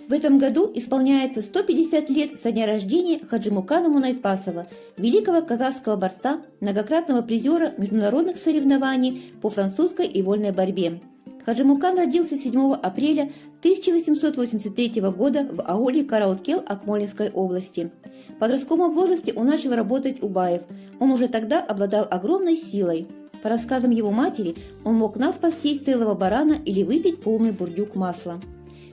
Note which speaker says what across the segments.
Speaker 1: В этом году исполняется 150 лет со дня рождения Хаджимукана Мунайтпасова, великого казахского борца, многократного призера международных соревнований по французской и вольной борьбе. Хаджимукан родился 7 апреля 1883 года в ауле Карауткел Акмолинской области. В подростковом возрасте он начал работать у баев. Он уже тогда обладал огромной силой. По рассказам его матери, он мог наспор съесть целого барана или выпить полный бурдюк масла.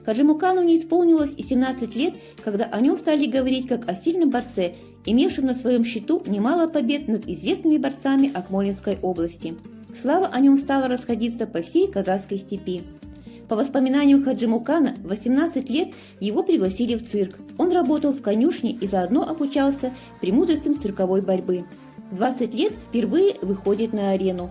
Speaker 1: Хаджимукану не исполнилось и 17 лет, когда о нем стали говорить как о сильном борце, имевшем на своем счету немало побед над известными борцами Акмолинской области. Слава о нем стала расходиться по всей казахской степи. По воспоминаниям Хаджимукана, в 18 лет его пригласили в цирк. Он работал в конюшне и заодно обучался премудростям цирковой борьбы. В 20 лет впервые выходит на арену.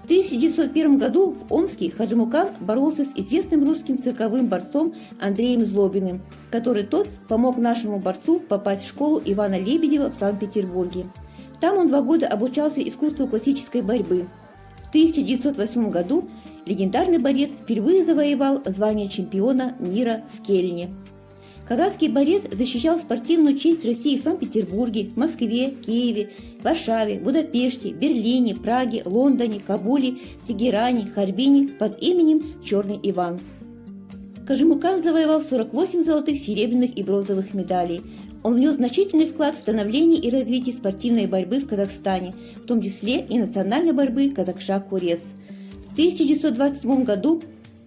Speaker 1: В 1901 году в Омске Хаджимукан боролся с известным русским цирковым борцом Андреем Злобиным, который тот помог нашему борцу попасть в школу Ивана Лебедева в Санкт-Петербурге. Там он 2 года обучался искусству классической борьбы. В 1908 году легендарный борец впервые завоевал звание чемпиона мира в Кельне. Казахский борец защищал спортивную честь России в Санкт-Петербурге, Москве, Киеве, Варшаве, Будапеште, Берлине, Праге, Лондоне, Кабуле, Тегеране, Харбине под именем Черный Иван. Хаджимукан завоевал 48 золотых, серебряных и бронзовых медалей. Он внес значительный вклад в становление и развитие спортивной борьбы в Казахстане, в том числе и национальной борьбы Казакша-Курес. В 1927 году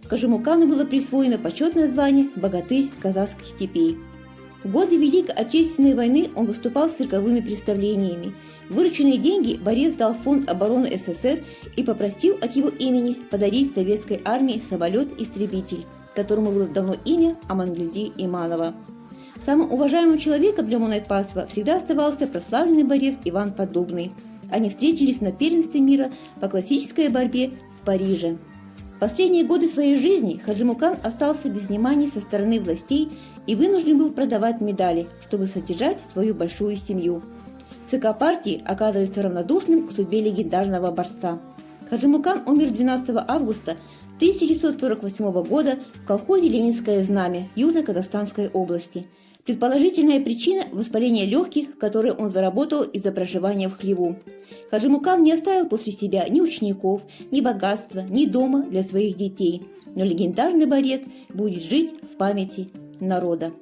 Speaker 1: Хаджимукану было присвоено почетное звание «Богатырь казахских степей». В годы Великой Отечественной войны он выступал с цирковыми представлениями. Вырученные деньги борец дал в Фонд обороны СССР и попросил от его имени подарить советской армии самолет-истребитель, которому было дано имя Амангельди Иманова. Самым уважаемым человеком для Мунайтпасова всегда оставался прославленный борец Иван Поддубный. Они встретились на первенстве мира по классической борьбе в Париже. В последние годы своей жизни Хаджимукан остался без внимания со стороны властей и вынужден был продавать медали, чтобы содержать свою большую семью. ЦК партии оказывается равнодушным к судьбе легендарного борца. Хаджимукан умер 12 августа 1948 года в колхозе «Ленинское знамя» Южно-Казахстанской области. Предположительная причина – воспаление легких, которое он заработал из-за проживания в хлеву. Хаджимукан не оставил после себя ни учеников, ни богатства, ни дома для своих детей, но легендарный борец будет жить в памяти народа.